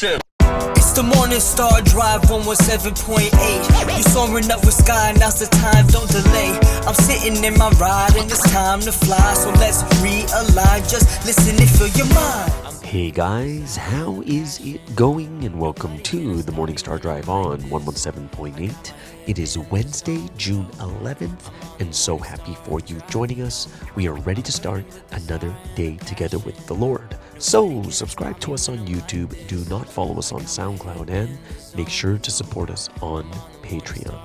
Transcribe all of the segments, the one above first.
It's the Morning Star Drive 117.8. You soaring up with sky, now's the time, don't delay. I'm sitting in my ride and it's time to fly. So let's realign, just listen and fill your mind. Hey guys, how is it going? And welcome to the Morning Star Drive on 117.8. It is Wednesday, June 11th, and so happy for you joining us. We are ready to start another day together with the Lord. So subscribe to us on YouTube, do not follow us on SoundCloud, and make sure to support us on Patreon.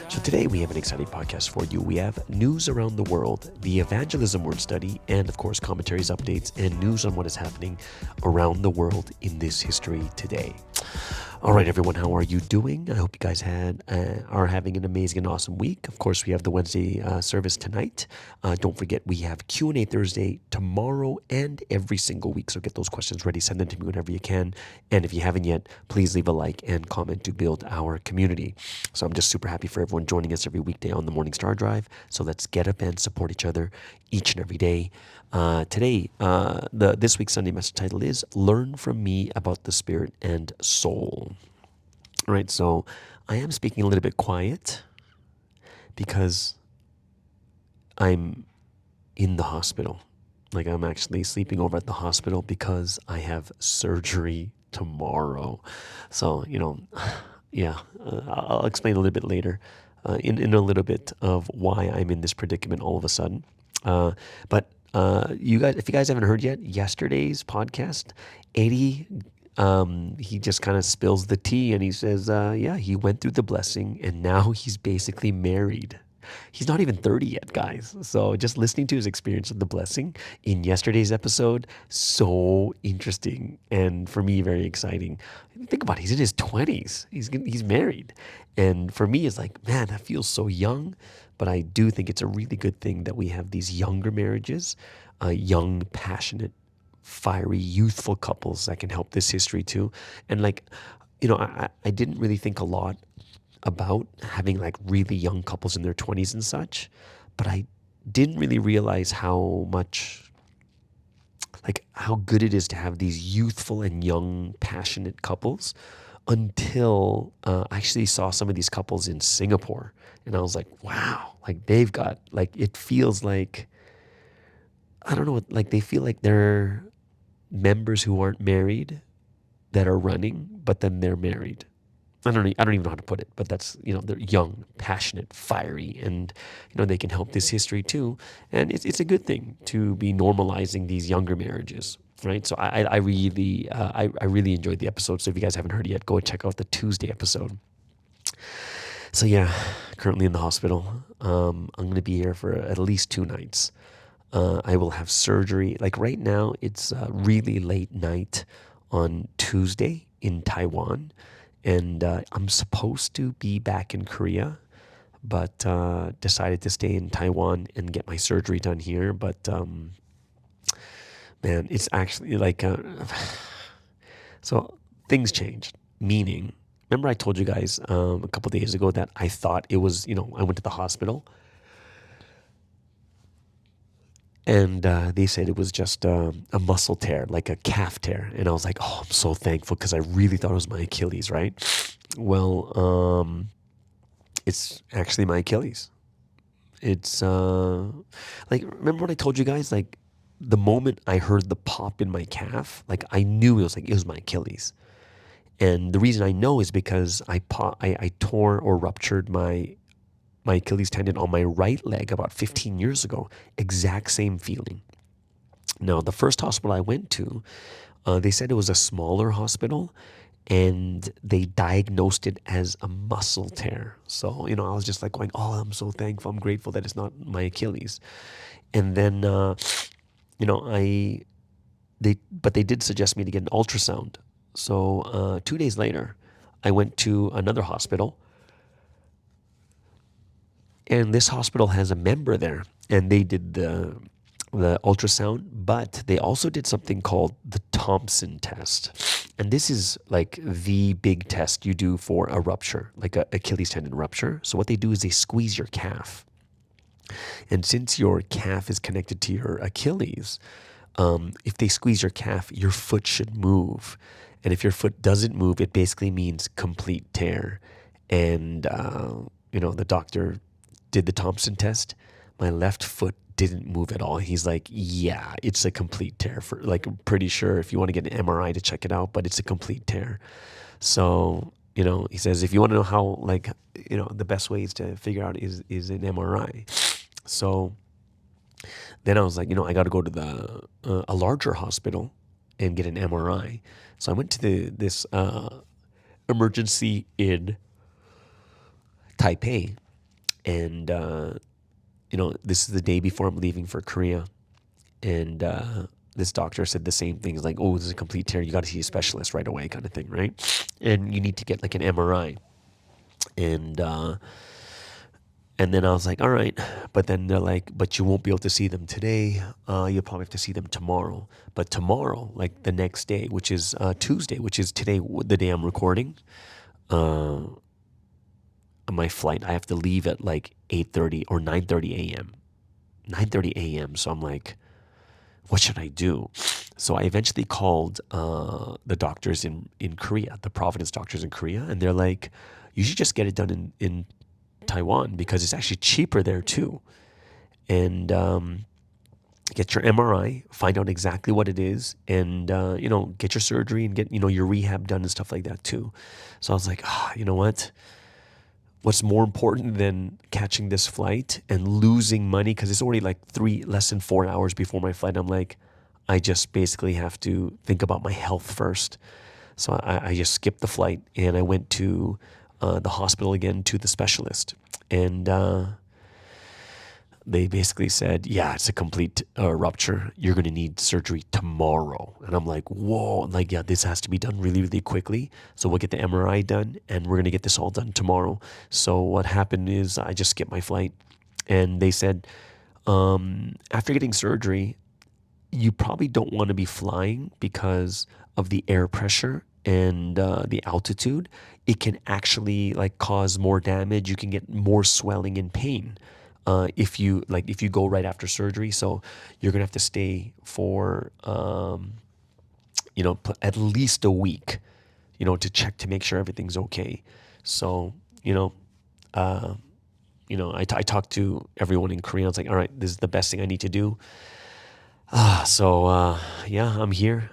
So today we have an exciting podcast for you. We have news around the world, the evangelism word study, and of course commentaries, updates, and news on what is happening around the world in this history today. All right, everyone, how are you doing? I hope you guys are having an amazing and awesome week. Of course, we have the Wednesday service tonight. Don't forget, we have Q&A Thursday tomorrow and every single week. So get those questions ready. Send them to me whenever you can. And if you haven't yet, please leave a like and comment to build our community. So I'm just super happy for everyone joining us every weekday on the Morning Star Drive. So let's get up and support each other each and every day. Today, this week's Sunday message title is Learn From Me About the Spirit and Soul. All right, so I am speaking a little bit quiet because I'm in the hospital. Like, I'm actually sleeping over at the hospital because I have surgery tomorrow. So, I'll explain a little bit later in a little bit of why I'm in this predicament all of a sudden. But you guys, if you guys haven't heard yet, yesterday's podcast, Eddie, he just kind of spills the tea and he says, he went through the blessing and now he's basically married. He's not even 30 yet, guys. So just listening to his experience of the blessing in yesterday's episode, so interesting and for me, very exciting. Think about it, he's in his 20s. He's married. And for me, it's like, man, that feels so young. But I do think it's a really good thing that we have these younger marriages, young, passionate, fiery, youthful couples that can help this history too. And I didn't really think a lot about having like really young couples in their 20s and such, but I didn't really realize how good it is to have these youthful and young, passionate couples until I actually saw some of these couples in Singapore. And I was like, wow, like they've got, like, it feels like, I don't know, like they feel like they're members who aren't married that are running, but then they're married. I don't even know how to put it, but that's, they're young, passionate, fiery, and, they can help this history too. And it's a good thing to be normalizing these younger marriages, right? So I really enjoyed the episode. So if you guys haven't heard it yet, go and check out the Tuesday episode. So yeah, currently in the hospital. I'm going to be here for at least 2 nights. I will have surgery. Like right now, it's really late night on Tuesday in Taiwan. And I'm supposed to be back in Korea, but decided to stay in Taiwan and get my surgery done here. But man, it's actually like, so things changed. Meaning, remember I told you guys a couple days ago that I thought it was, I went to the hospital and they said it was just a muscle tear, like a calf tear. And I was like, oh, I'm so thankful because I really thought it was my Achilles, right? Well, it's actually my Achilles. It's remember when I told you guys, like the moment I heard the pop in my calf, like I knew it was my Achilles. And the reason I know is because I tore or ruptured my Achilles tendon on my right leg about 15 years ago. Exact same feeling. Now, the first hospital I went to, they said it was a smaller hospital and they diagnosed it as a muscle tear. So, I was just like going, oh, I'm so thankful. I'm grateful that it's not my Achilles. And then, but they did suggest me to get an ultrasound. So 2 days later, I went to another hospital. And this hospital has a member there, and they did the ultrasound, but they also did something called the Thompson test. And this is like the big test you do for a rupture, like a Achilles tendon rupture. So what they do is they squeeze your calf. And since your calf is connected to your Achilles, if they squeeze your calf, your foot should move. And if your foot doesn't move, it basically means complete tear. And, the doctor did the Thompson test. My left foot didn't move at all. He's like, yeah, it's a complete tear. I'm pretty sure if you want to get an MRI to check it out, but it's a complete tear. So, he says, if you want to know how, the best ways to figure out is an MRI. So then I was like, I got to go to a larger hospital and get an MRI. So I went to this emergency in Taipei, and this is the day before I'm leaving for Korea, and this doctor said the same thing. He's like, oh, this is a complete tear. You got to see a specialist right away, kind of thing, right? And you need to get like an MRI, and then I was like, all right. But then they're like, but you won't be able to see them today. You'll probably have to see them tomorrow. But tomorrow, like the next day, which is Tuesday, which is today, the day I'm recording, my flight, I have to leave at like 8:30 or 9:30 a.m. 9:30 a.m. So I'm like, what should I do? So I eventually called the doctors in Korea, the Providence doctors in Korea. And they're like, you should just get it done in Taiwan because it's actually cheaper there too. And get your MRI, find out exactly what it is, and get your surgery and get your rehab done and stuff like that too. So I was like, you know what? What's more important than catching this flight and losing money? Because it's already like less than 4 hours before my flight. I'm like, I just basically have to think about my health first. So I just skipped the flight and I went to the hospital again, to the specialist. And they basically said, yeah, it's a complete rupture. You're going to need surgery tomorrow. And I'm like, whoa. I'm like, yeah, this has to be done really, really quickly. So we'll get the MRI done and we're going to get this all done tomorrow. So what happened is I just skipped my flight. And they said, after getting surgery, you probably don't want to be flying because of the air pressure and the altitude. It can actually cause more damage. You can get more swelling and pain. If you go right after surgery. So you're gonna have to stay for at least a week, to check to make sure everything's okay. So I talked to everyone in Korea. I was like, all right, this is the best thing I need to do. I'm here.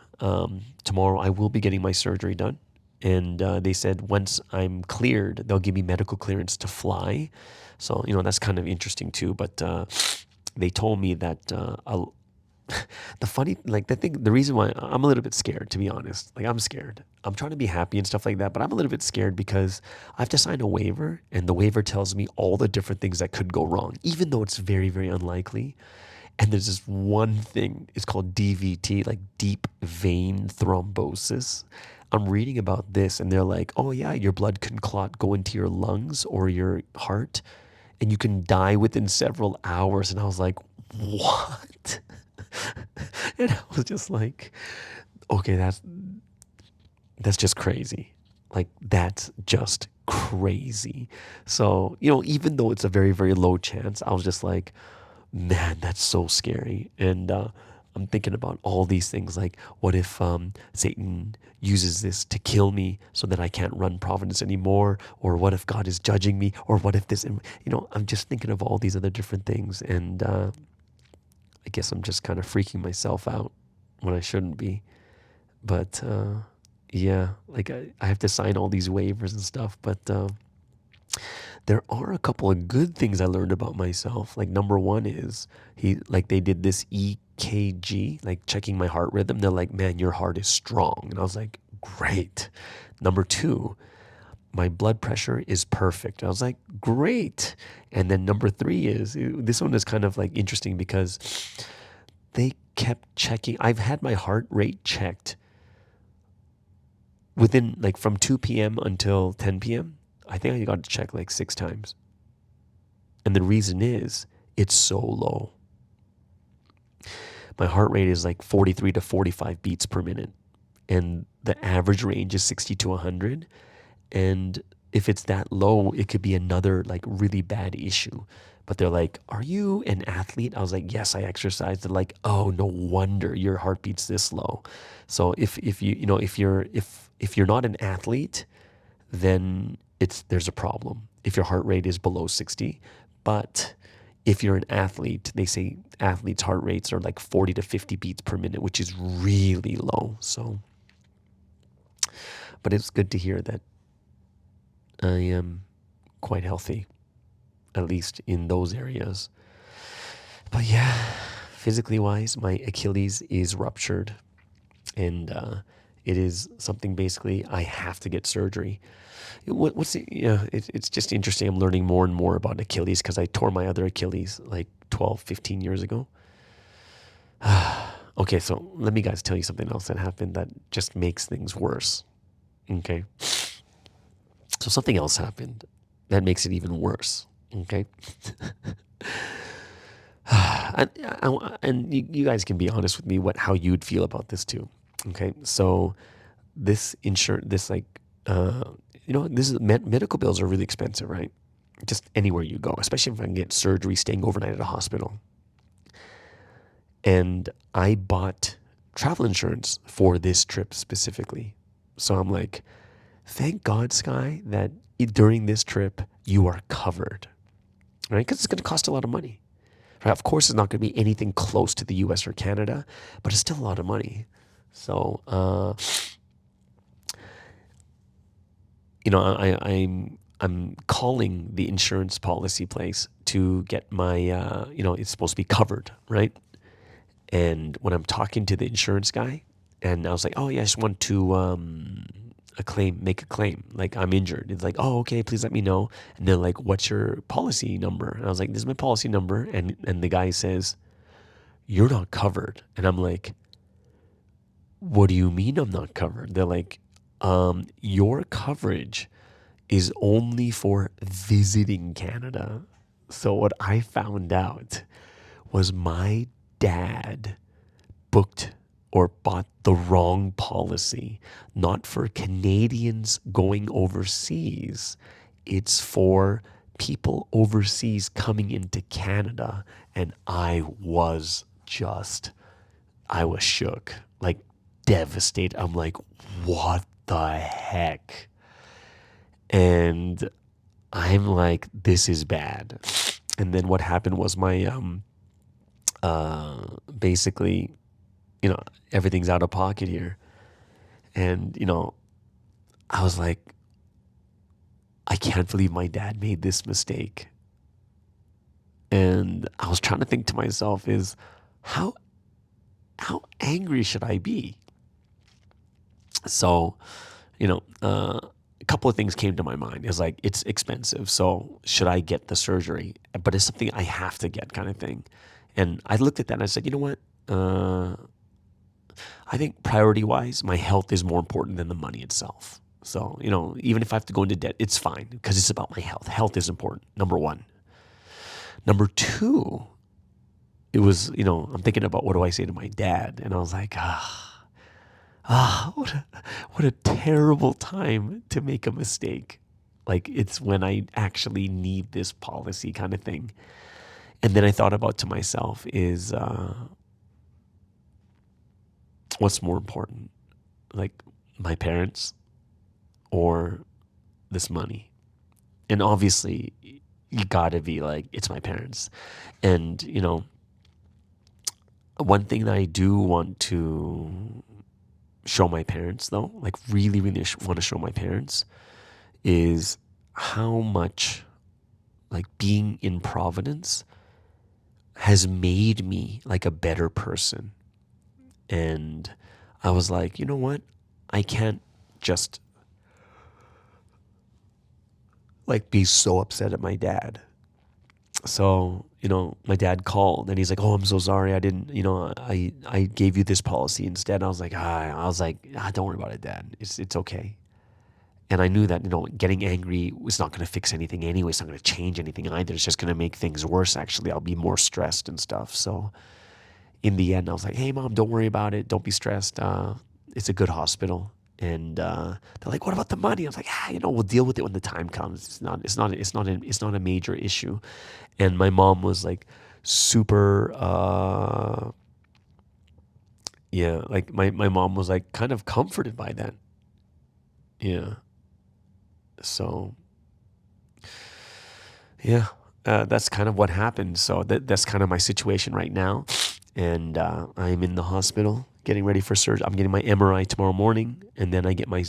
Tomorrow I will be getting my surgery done. And they said once I'm cleared, they'll give me medical clearance to fly. So, that's kind of interesting too. But they told me that the reason why I'm a little bit scared, to be honest, I'm scared. I'm trying to be happy and stuff like that, but I'm a little bit scared because I have to sign a waiver, and the waiver tells me all the different things that could go wrong, even though it's very, very unlikely. And there's this one thing, it's called DVT, like deep vein thrombosis. I'm reading about this and they're like, oh yeah, your blood can go into your lungs or your heart and you can die within several hours. And I was like, what? And I was just like, okay, that's just crazy. That's just crazy. So, even though it's a very, very low chance, I was just like, man, that's so scary. And I'm thinking about all these things, like what if Satan uses this to kill me so that I can't run Providence anymore? Or what if God is judging me? Or what if this, I'm just thinking of all these other different things. And I guess I'm just kind of freaking myself out when I shouldn't be. But I have to sign all these waivers and stuff. But there are a couple of good things I learned about myself. Like number one is they did this EKG, like checking my heart rhythm. They're like, man, your heart is strong. And I was like, great. Number two, my blood pressure is perfect. I was like, great. And then number three is, this one is kind of interesting because they kept checking. I've had my heart rate checked within from 2 p.m. until 10 p.m. I think I got to check 6 times. And the reason is it's so low. My heart rate is 43 to 45 beats per minute. And the average range is 60 to 100. And if it's that low, it could be another really bad issue. But they're like, "Are you an athlete?" I was like, "Yes, I exercise." They're like, "Oh, no wonder your heartbeat's this low." So if you if you're not an athlete, then there's a problem if your heart rate is below 60. But if you're an athlete, they say athletes' heart rates are like 40 to 50 beats per minute, which is really low. So, but it's good to hear that I am quite healthy, at least in those areas. But yeah, physically wise, my Achilles is ruptured, and it is something basically I have to get surgery. It's just interesting. I'm learning more and more about Achilles because I tore my other Achilles like 12, 15 years ago. Okay, so let me guys tell you something else that happened that just makes things worse. Okay. So something else happened that makes it even worse. Okay. and you guys can be honest with me how you'd feel about this too. Okay. So this medical bills are really expensive, right? Just anywhere you go, especially if I can get surgery, staying overnight at a hospital. And I bought travel insurance for this trip specifically. So I'm like, thank God, Sky, that during this trip, you are covered, right? Because it's going to cost a lot of money. Right? Of course, it's not going to be anything close to the US or Canada, but it's still a lot of money. So, I'm calling the insurance policy place to get my, it's supposed to be covered, right? And when I'm talking to the insurance guy, and I was like, "Oh yeah, I just want to make a claim. Like I'm injured." It's like, "Oh okay, please let me know." And they're like, "What's your policy number?" And I was like, "This is my policy number." And the guy says, "You're not covered." And I'm like, "What do you mean I'm not covered?" They're like, "Your coverage is only for visiting Canada." So what I found out was my dad booked or bought the wrong policy, not for Canadians going overseas. It's for people overseas coming into Canada. And I was shook, like devastated. I'm like, what the heck? And I'm like, this is bad. And then what happened was my, basically, everything's out of pocket here. And, I was like, I can't believe my dad made this mistake. And I was trying to think to myself is how angry should I be? So, a couple of things came to my mind. It's like, it's expensive. So should I get the surgery? But it's something I have to get kind of thing. And I looked at that and I said, you know what? I think priority-wise, my health is more important than the money itself. So, even if I have to go into debt, it's fine because it's about my health. Health is important, number one. Number two, it was, I'm thinking about what do I say to my dad? And I was like, what a terrible time to make a mistake. Like it's when I actually need this policy kind of thing. And then I thought about to myself is, what's more important, like my parents or this money? And obviously you gotta be like, it's my parents. And, one thing that I do want to show my parents though, like really, really want to show my parents is how much like being in Providence has made me like a better person. And I was like, you know what? I can't just like be so upset at my dad. So, my dad called and he's like, "Oh, I'm so sorry. I didn't, I gave you this policy instead." I was like, don't worry about it, Dad. It's okay. And I knew that, getting angry was not going to fix anything anyway. It's not going to change anything either. It's just going to make things worse. Actually, I'll be more stressed and stuff. So in the end, I was like, "Hey, Mom, don't worry about it. Don't be stressed. It's a good hospital And they're like, "What about the money?" I was like, we'll deal with it when the time comes. It's not a major issue." And my mom was like super, like my mom was like kind of comforted by that. Yeah. So, yeah, that's kind of what happened. So that's kind of my situation right now. And I'm in the hospital getting ready for surgery. I'm getting my MRI tomorrow morning, and then I get my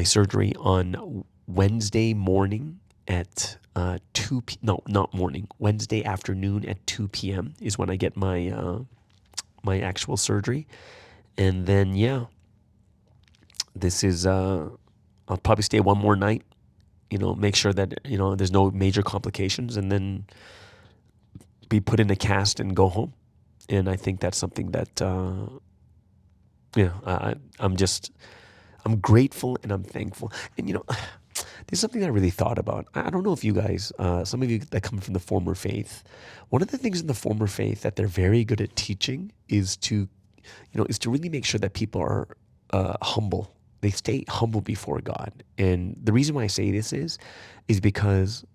surgery on Wednesday morning at 2 p. No, not morning. Wednesday afternoon at 2 p.m. is when I get my actual surgery. And then this is I'll probably stay one more night. Make sure that there's no major complications, and then be put in a cast and go home. And I think that's something that I'm grateful and I'm thankful. And there's something I really thought about. I don't know if you guys, some of you that come from the former faith, one of the things in the former faith that they're very good at teaching is to really make sure that people are humble. They stay humble before God. And the reason why I say this is because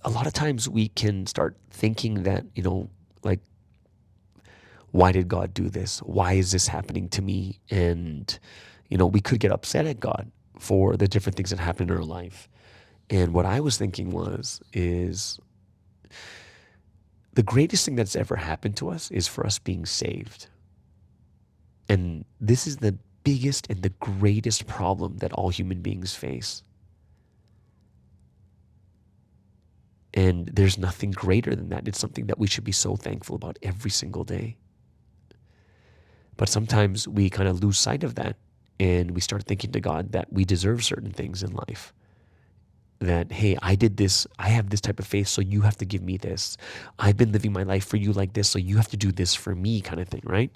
a lot of times we can start thinking that, like, why did God do this? Why is this happening to me? And, we could get upset at God for the different things that happen in our life. And what I was thinking is the greatest thing that's ever happened to us is for us being saved. And this is the biggest and the greatest problem that all human beings face. And there's nothing greater than that. It's something that we should be so thankful about every single day. But sometimes we kind of lose sight of that, and we start thinking to God that we deserve certain things in life. That, hey, I did this, I have this type of faith, so you have to give me this. I've been living my life for you like this, so you have to do this for me, kind of thing, right?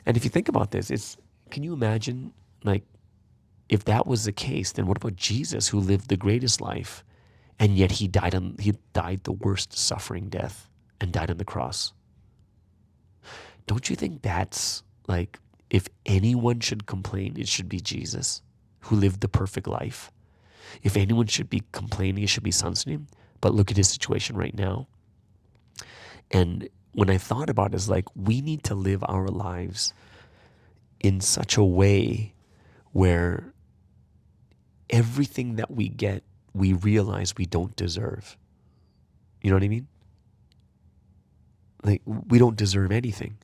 And if you think about this, can you imagine, like, if that was the case, then what about Jesus, who lived the greatest life, and yet he died the worst suffering death and died on the cross? Don't you think that's, like, if anyone should complain, it should be Jesus, who lived the perfect life? If anyone should be complaining, it should be Son's name. But look at his situation right now. And when I thought about it, it's like, we need to live our lives in such a way where everything that we get, we realize we don't deserve. You know what I mean? Like, we don't deserve anything.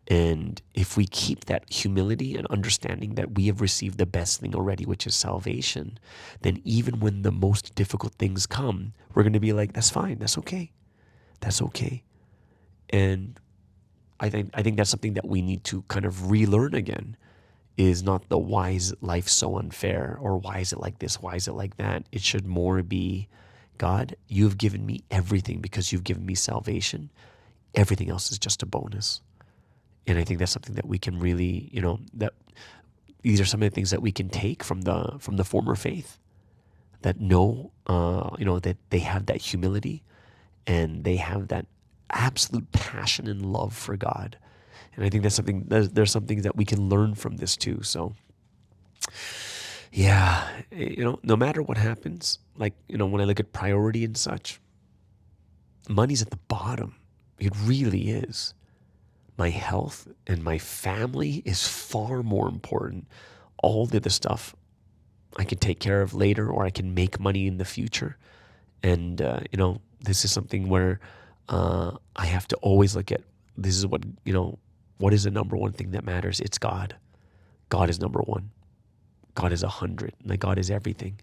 And if we keep that humility and understanding that we have received the best thing already, which is salvation, then even when the most difficult things come, we're going to be like, that's fine, that's okay. That's okay. And I think that's something that we need to kind of relearn again, is not the why is life so unfair, or why is it like this, why is it like that. It should more be, God, you've given me everything because you've given me salvation. Everything else is just a bonus. And I think that's something that we can really, that these are some of the things that we can take from the former faith, that know, that they have that humility and they have that absolute passion and love for God. And I think that's something, there's some things that we can learn from this too. So, yeah, no matter what happens, like, when I look at priority and such, money's at the bottom. It really is. My health and my family is far more important. All the other stuff I can take care of later, or I can make money in the future. And, this is something where I have to always look at, this is what is the number one thing that matters? It's God. God is number one. God is 100. Like, God is everything.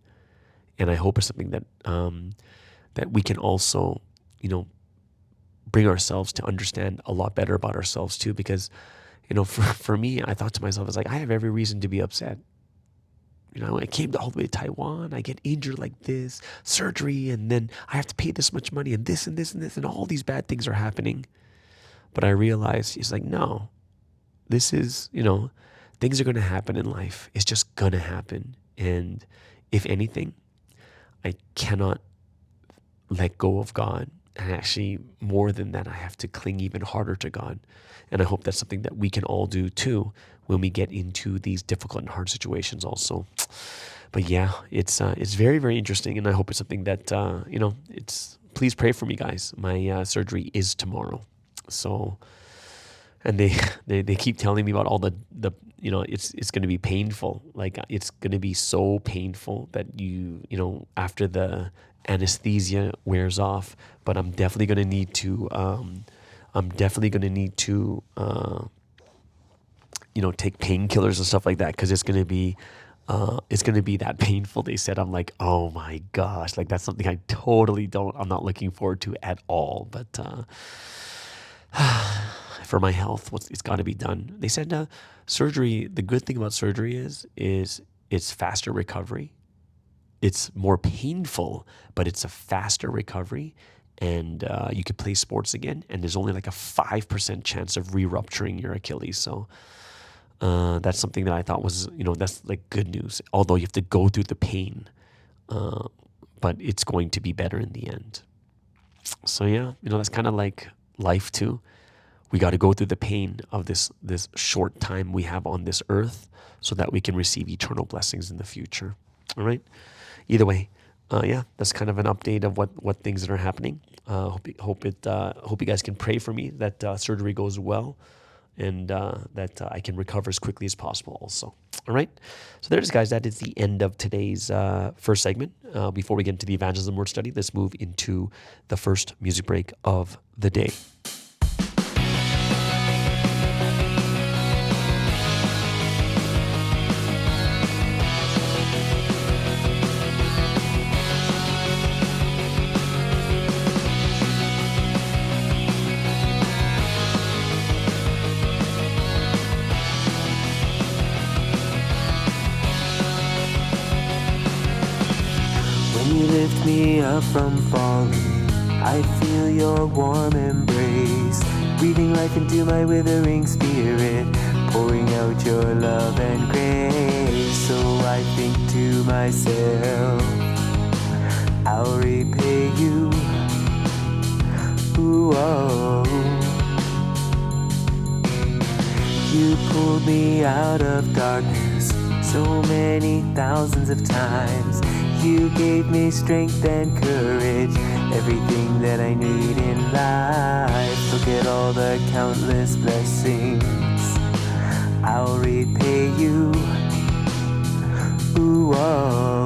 And I hope it's something that that we can also, bring ourselves to understand a lot better about ourselves too. Because, for me, I thought to myself, I was like, I have every reason to be upset. I came all the way to Taiwan, I get injured like this, surgery, and then I have to pay this much money, and this and this and this, and all these bad things are happening. But I realized, he's like, no, this is, things are going to happen in life. It's just going to happen. And if anything, I cannot let go of God. And actually, more than that, I have to cling even harder to God. And I hope that's something that we can all do too, when we get into these difficult and hard situations also. But yeah, it's very, very interesting, and I hope it's something that, please pray for me, guys. My surgery is tomorrow. So, and they keep telling me about all the it's going to be painful. Like, it's going to be so painful that after the anesthesia wears off, but I'm definitely going to need to, take painkillers and stuff like that, because it's going to be that painful. They said. I'm like, oh my gosh, like that's something I'm not looking forward to at all. But for my health, it's got to be done. They said surgery. The good thing about surgery is it's faster recovery. It's more painful, but it's a faster recovery, and you could play sports again. And there's only like a 5% chance of re-rupturing your Achilles. So that's something that I thought was, that's like good news. Although you have to go through the pain, but it's going to be better in the end. So yeah, that's kind of like life too. We got to go through the pain of this short time we have on this earth, so that we can receive eternal blessings in the future. All right. Either way, that's kind of an update of what things that are happening. Hope you guys can pray for me that surgery goes well, and that I can recover as quickly as possible also. All right. So there it is, guys. That is the end of today's first segment. Before we get into the evangelism word study, let's move into the first music break of the day. Lift me up from falling. I feel your warm embrace, breathing life into my withering spirit, pouring out your love and grace. So I think to myself, I'll repay you. Ooh, oh. You pulled me out of darkness so many thousands of times. You gave me strength and courage, everything that I need in life. Look at all the countless blessings, I'll repay you. Ooh, oh.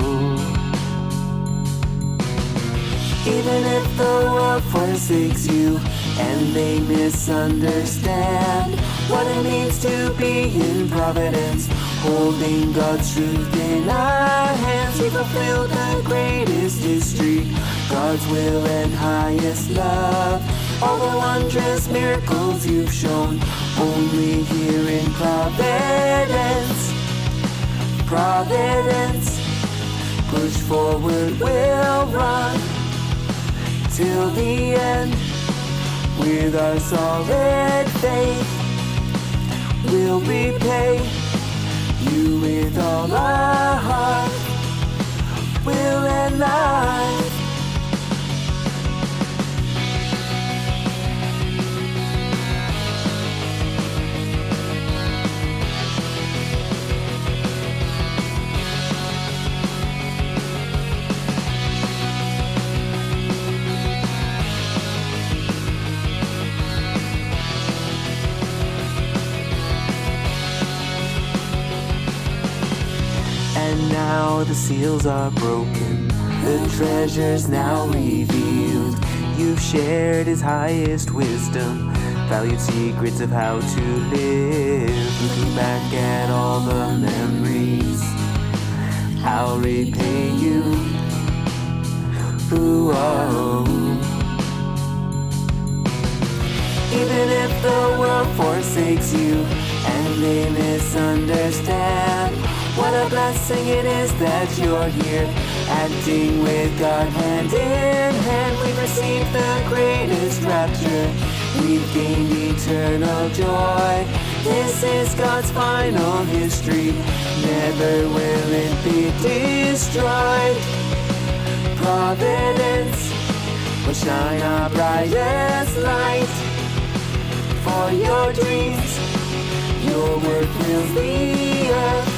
Even if the world forsakes you and they misunderstand what it means to be in providence, holding God's truth in our hands, we fulfill the greatest history, God's will and highest love. All the wondrous miracles you've shown, only here in Providence. Providence, push forward, we'll run till the end. With our solid faith, we'll repay you with all our heart, will and life. And now the seals are broken, the treasures now revealed. You've shared his highest wisdom, valued secrets of how to live. Looking back at all the memories, I'll repay you. Ooh, oh. Even if the world forsakes you and they misunderstand, what a blessing it is that you're here, acting with God hand in hand. We've received the greatest rapture, we've gained eternal joy. This is God's final history, never will it be destroyed. Providence will shine our brightest light for your dreams, Your word fills the earth.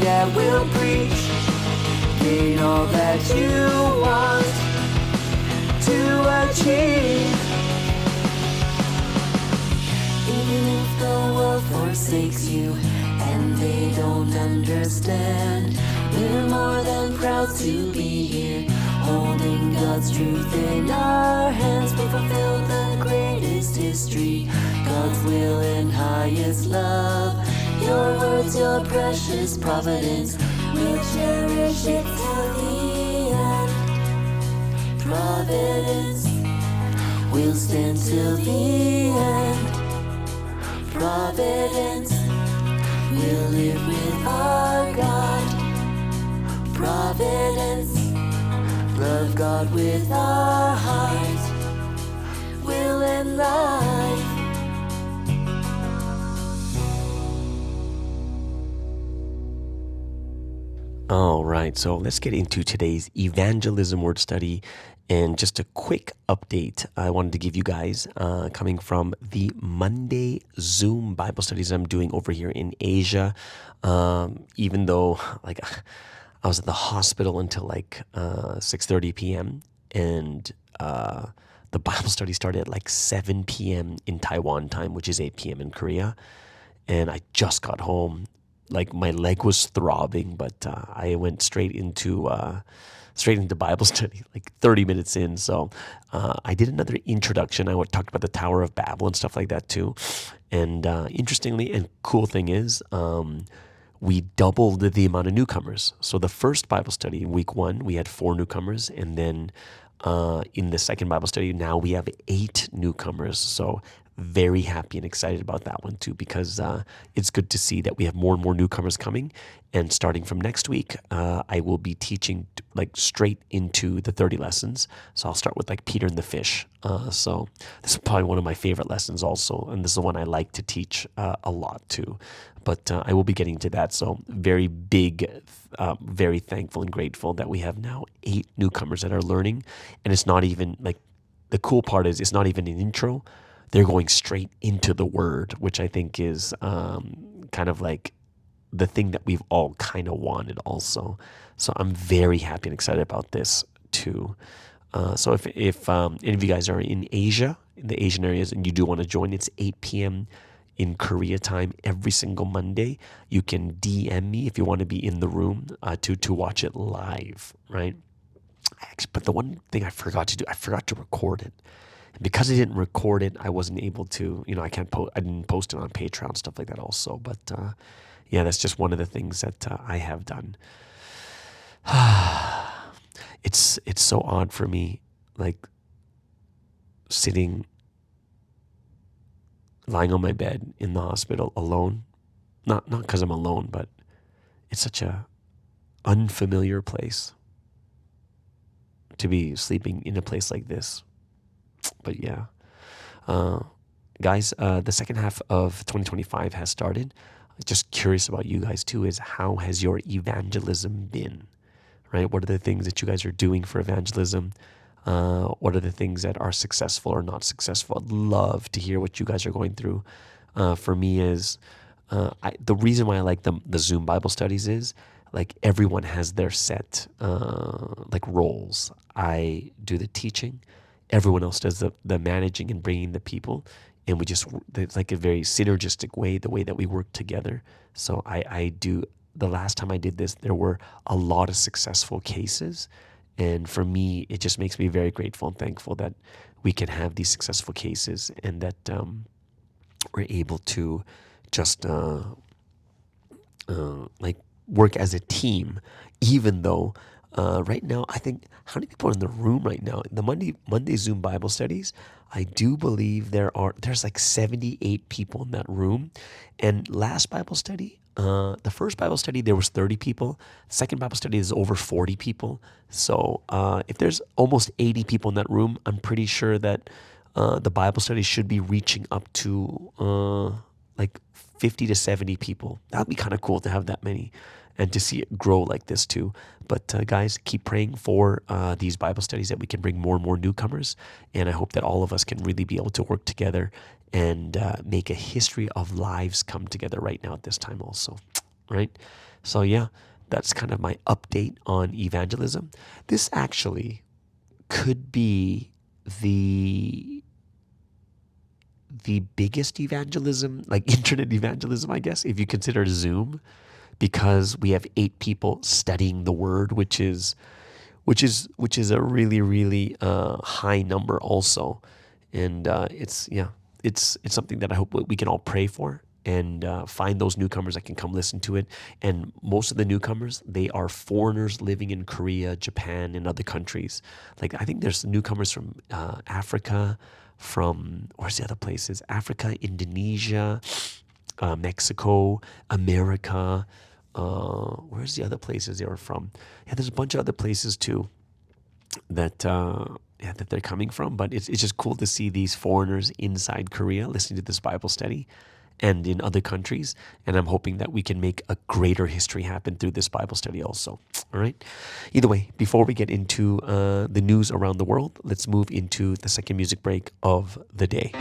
Yeah, we'll preach. Gain all that you want to achieve. Even if the world forsakes you and they don't understand, we're more than proud to be here, holding God's truth in our hands. We fulfill the greatest history, God's will and highest love. Your words, your precious providence, we'll cherish it till the end. Providence, we'll stand till the end. Providence, we'll live with our God. Providence, love God with our heart, will and life. All right, so let's get into today's evangelism word study. And just a quick update I wanted to give you guys coming from the Monday Zoom Bible studies I'm doing over here in Asia. Even though like I was at the hospital until like 6:30 p.m. and the Bible study started at like 7 p.m. in Taiwan time, which is 8 p.m. in Korea. And I just got home. Like my leg was throbbing, but I went straight into Bible study like 30 minutes in. So I did another introduction. I talked about the Tower of Babel and stuff like that too. And interestingly, and cool thing is, we doubled the amount of newcomers. So the first Bible study in week 1, we had 4 newcomers, and then in the second Bible study, now we have 8 newcomers. So very happy and excited about that one too, because it's good to see that we have more and more newcomers coming. And starting from next week, I will be teaching like straight into the 30 lessons. So I'll start with like Peter and the fish. So this is probably one of my favorite lessons also, and this is the one I like to teach a lot too. But I will be getting to that. So very big, very thankful and grateful that we have now 8 newcomers that are learning. And it's not even like, the cool part is it's not even an intro. They're going straight into the word, which I think is kind of like the thing that we've all kind of wanted also. So I'm very happy and excited about this too. So if any of you guys are in Asia, in the Asian areas, and you do want to join, it's 8 p.m. in Korea time every single Monday. You can DM me if you want to be in the room to watch it live, right? But the one thing I forgot to do, I forgot to record it. And because I didn't record it, I wasn't able to, I didn't post it on Patreon, stuff like that also. But yeah, that's just one of the things that I have done. It's so odd for me, like lying on my bed in the hospital alone. Not because I'm alone, but it's such a unfamiliar place to be sleeping in a place like this. But yeah, guys, the second half of 2025 has started. Just curious about you guys too, is how has your evangelism been, right? What are the things that you guys are doing for evangelism? What are the things that are successful or not successful? I'd love to hear what you guys are going through. For me is, the reason why I like the Zoom Bible studies is, like, everyone has their set like roles. I do the teaching. Everyone else does the managing and bringing the people. And it's like a very synergistic way, the way that we work together. So I do, the last time I did this, there were a lot of successful cases. And for me, it just makes me very grateful and thankful that we can have these successful cases, and that we're able to just like work as a team, even though right now, I think, how many people are in the room right now? The Monday Zoom Bible studies, I do believe there's like 78 people in that room. And last Bible study, the first Bible study, there was 30 people. Second Bible study is over 40 people. So if there's almost 80 people in that room, I'm pretty sure that the Bible study should be reaching up to like 50 to 70 people. That would be kind of cool to have that many and to see it grow like this too. But guys, keep praying for these Bible studies, that we can bring more and more newcomers. And I hope that all of us can really be able to work together and make a history of lives come together right now at this time also, right? So yeah, that's kind of my update on evangelism. This actually could be the biggest evangelism, like internet evangelism, I guess, if you consider Zoom, because we have 8 people studying the word, which is a really, really high number also. And it's something that I hope we can all pray for, and find those newcomers that can come listen to it. And most of the newcomers, they are foreigners living in Korea, Japan, and other countries. Like, I think there's newcomers from Africa, from, where's the other places? Africa, Indonesia, Mexico, America. Where's the other places they were from? Yeah, there's a bunch of other places too that that they're coming from. But it's just cool to see these foreigners inside Korea listening to this Bible study, and in other countries. And I'm hoping that we can make a greater history happen through this Bible study also. All right. Either way, before we get into the news around the world, let's move into the second music break of the day.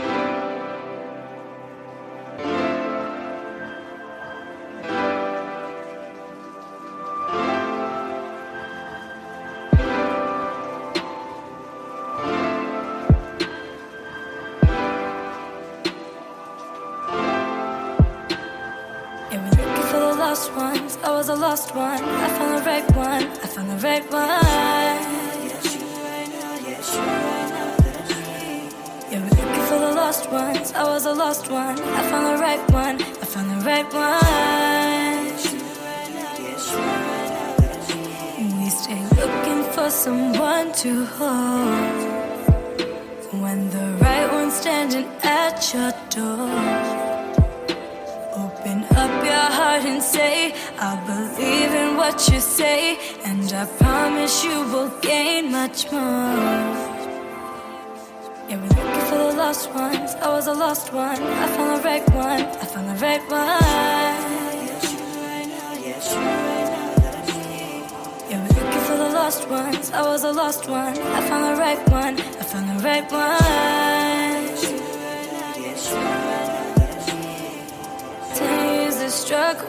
I was a lost one. I found the right one. I found the right one. Yes, you right now. Yes, you right now that I need. Yeah, we're looking for the lost ones. I was a lost one. I found the right one. I found the right one. Yes, you right now. Yes, you right now that I need. We stay looking for someone to hold when the right one's standing at your door. Open up your heart and say, I believe in what you say, and I promise you will gain much more. Yeah, we're looking for the lost ones. I was a lost one. I found the right one. I found the right one. Yes, you right now. Yes, you right now that I need. Yeah, we're looking for the lost ones. I was a lost one. I found the right one. I found the right one. Yes, you right now. Yes, you right now. 10 years of struggle,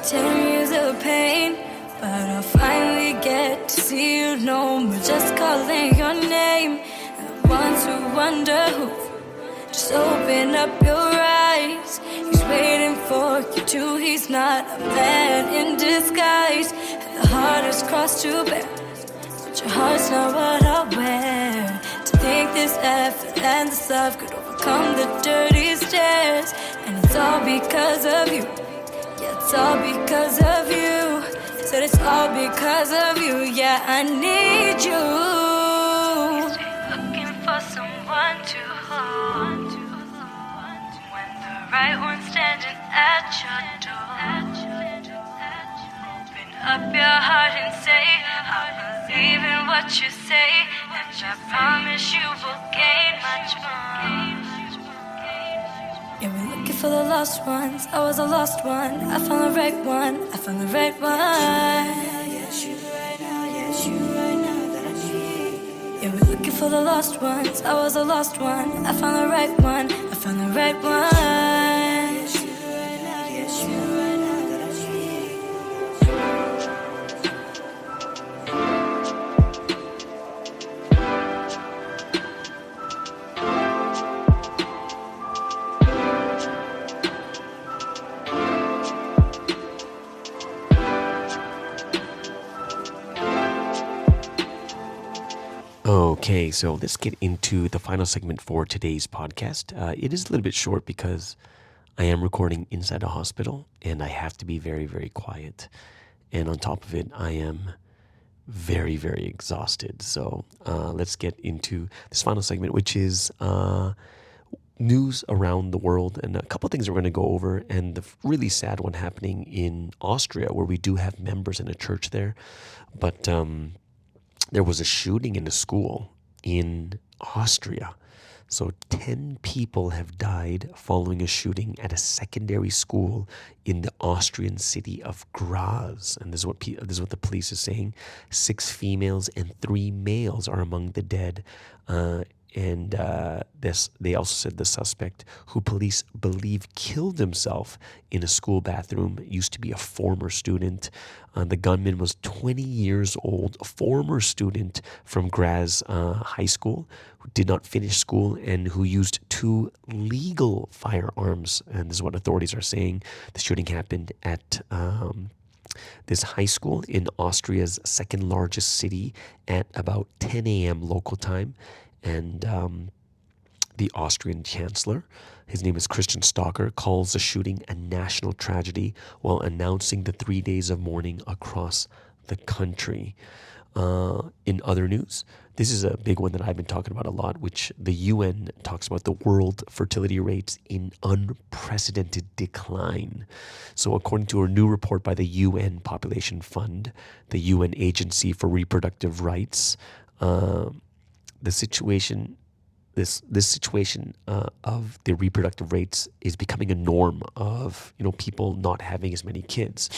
10 years of pain, but I'll finally get to see you no more. Just calling your name, and the ones who wonder who, just open up your eyes. He's waiting for you too. He's not a man in disguise. And the hardest cross to bear, but your heart's not what I wear. To think this effort and this love could overcome the dirty stairs. And it's all because of you. Yeah, it's all because of you. Said it's all because of you. Yeah, I need you. Looking for someone to hold when the right one's standing at your door. Open up your heart and say, I believe in what you say, and I promise you will gain much more. Yeah, we're looking for the lost ones. I was a lost one. I found the right one. I found the right one. Yes, you right now. Yes, you right now that I need. Yeah, we're looking for the lost ones. I was a lost one. I found the right one. I found the right one. Yes, you right now. Yes, you right now that I need. Okay, so let's get into the final segment for today's podcast. It is a little bit short because I am recording inside a hospital and I have to be very, very quiet. And on top of it, I am very, very exhausted. So let's get into this final segment, which is news around the world, and a couple of things we're going to go over, and the really sad one happening in Austria, where we do have members in a church there. But there was a shooting in a school in Austria. So 10 people have died following a shooting at a secondary school in the Austrian city of Graz. And this is what the police is saying. 6 females and 3 males are among the dead. And they also said the suspect, who police believe killed himself in a school bathroom, used to be a former student. The gunman was 20 years old, a former student from Graz High School, who did not finish school and who used 2 legal firearms. And this is what authorities are saying. The shooting happened at this high school in Austria's second largest city at about 10 a.m. local time. And the Austrian chancellor, his name is Christian Stocker, calls the shooting a national tragedy while announcing the 3 days of mourning across the country. In other news, this is a big one that I've been talking about a lot, which the UN talks about the world fertility rates in unprecedented decline. So according to a new report by the UN Population Fund, the UN Agency for Reproductive Rights, the situation, this situation of the reproductive rates is becoming a norm of people not having as many kids.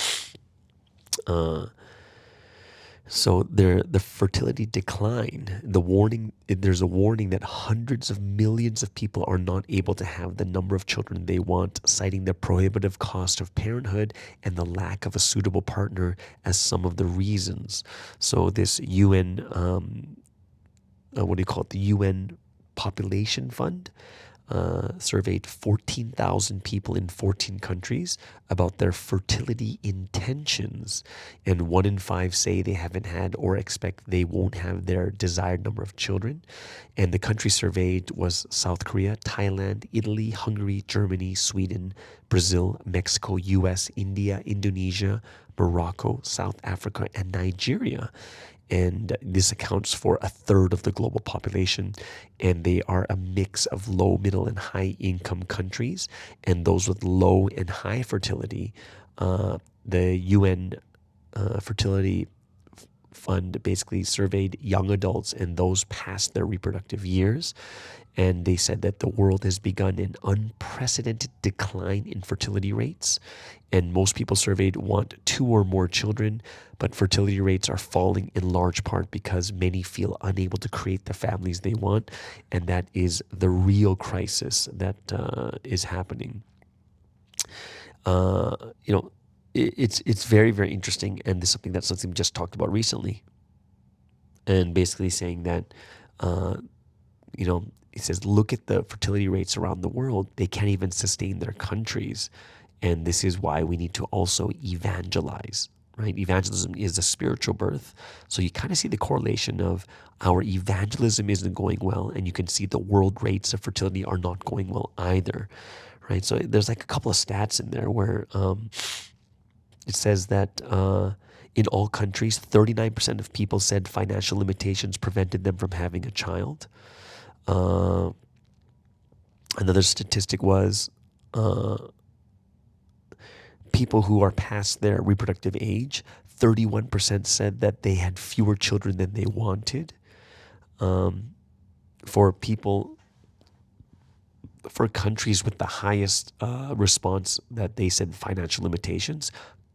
So the fertility decline, there's a warning that hundreds of millions of people are not able to have the number of children they want, citing the prohibitive cost of parenthood and the lack of a suitable partner as some of the reasons. So this UN, the UN Population Fund, surveyed 14,000 people in 14 countries about their fertility intentions, and 1 in 5 say they haven't had or expect they won't have their desired number of children. And the countries surveyed was South Korea, Thailand, Italy, Hungary, Germany, Sweden, Brazil, Mexico, US, India, Indonesia, Morocco, South Africa, and Nigeria. And this accounts for 1/3 of the global population, and they are a mix of low, middle, and high income countries. And those with low and high fertility, the UN Fertility Fund basically surveyed young adults and those past their reproductive years. And they said that the world has begun an unprecedented decline in fertility rates. And most people surveyed want 2 or more children, but fertility rates are falling in large part because many feel unable to create the families they want. And that is the real crisis that is happening. It's very, very interesting. And this is something we just talked about recently. And basically saying that, it says, look at the fertility rates around the world. They can't even sustain their countries. And this is why we need to also evangelize, right? Evangelism is a spiritual birth. So you kind of see the correlation of our evangelism isn't going well, and you can see the world rates of fertility are not going well either, right? So there's like a couple of stats in there where it says that in all countries, 39% of people said financial limitations prevented them from having a child. Another statistic was people who are past their reproductive age, 31% said that they had fewer children than they wanted. For countries with the highest response that they said financial limitations,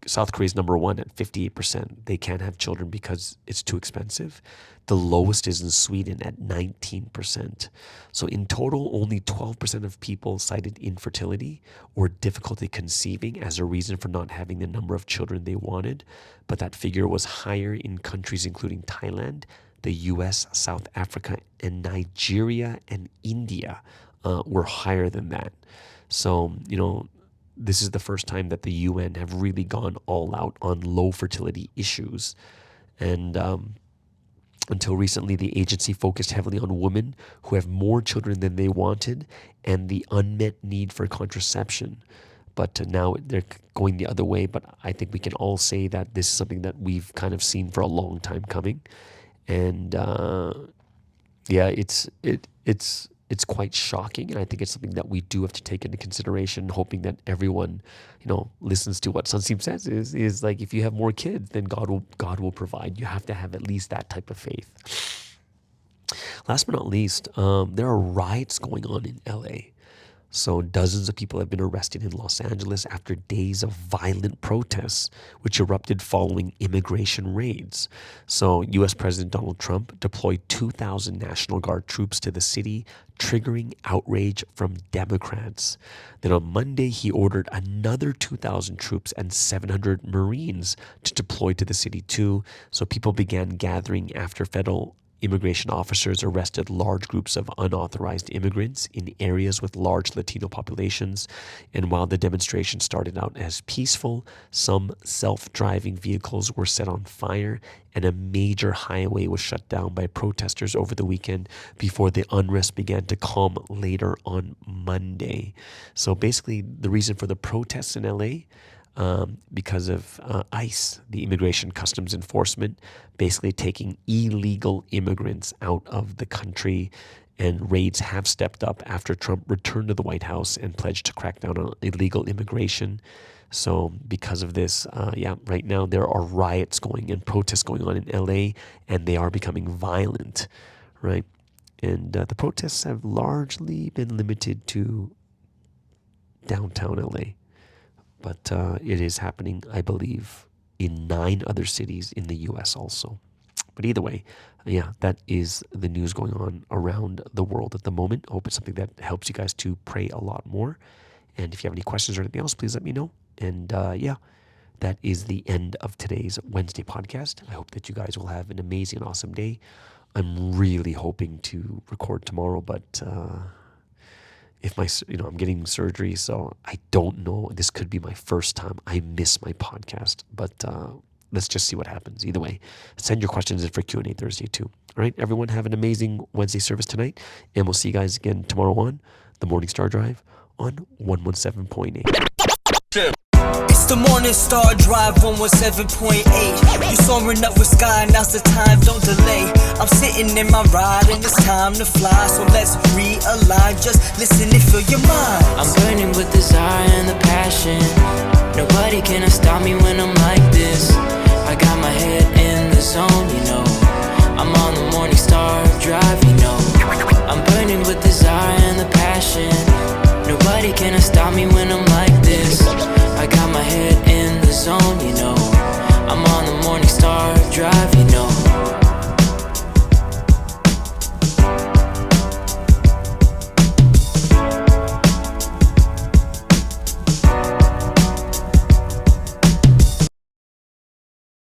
South Korea is number 1 at 58%. They can't have children because it's too expensive. The lowest is in Sweden at 19%. So in total, only 12% of people cited infertility or difficulty conceiving as a reason for not having the number of children they wanted. But that figure was higher in countries including Thailand, the US, South Africa, and Nigeria and India were higher than that. So, this is the first time that the UN have really gone all out on low fertility issues. And until recently, the agency focused heavily on women who have more children than they wanted and the unmet need for contraception. But now they're going the other way. But I think we can all say that this is something that we've kind of seen for a long time coming. And it's quite shocking, and I think it's something that we do have to take into consideration, hoping that everyone, listens to what Sunseem says is like, if you have more kids, then God will provide. You have to have at least that type of faith. Last but not least, there are riots going on in LA. So dozens of people have been arrested in Los Angeles after days of violent protests, which erupted following immigration raids. So U.S. President Donald Trump deployed 2,000 National Guard troops to the city, triggering outrage from Democrats. Then on Monday, he ordered another 2,000 troops and 700 Marines to deploy to the city too. So people began gathering after federal immigration officers arrested large groups of unauthorized immigrants in areas with large Latino populations. And while the demonstration started out as peaceful, some self-driving vehicles were set on fire and a major highway was shut down by protesters over the weekend before the unrest began to calm later on Monday. So basically, the reason for the protests in LA, because of ICE, the Immigration Customs Enforcement, basically taking illegal immigrants out of the country. And raids have stepped up after Trump returned to the White House and pledged to crack down on illegal immigration. So because of this, right now there are riots going and protests going on in LA, and they are becoming violent, right? And the protests have largely been limited to downtown LA. But it is happening, I believe, in 9 other cities in the U.S. also. But either way, that is the news going on around the world at the moment. I hope it's something that helps you guys to pray a lot more. And if you have any questions or anything else, please let me know. And that is the end of today's Wednesday podcast. I hope that you guys will have an amazing and awesome day. I'm really hoping to record tomorrow, but if I'm getting surgery, so I don't know. This could be my first time I miss my podcast, but let's just see what happens. Either way, send your questions in for Q&A Thursday too. All right, everyone, have an amazing Wednesday service tonight, and we'll see you guys again tomorrow on the Morning Star Drive on 117.8. It's the Morning Star Drive 117.8. You soaring up with sky, now's the time, don't delay. I'm sitting in my ride and it's time to fly. So let's realign, just listen and fill your mind. I'm burning with desire and the passion. Nobody can stop me when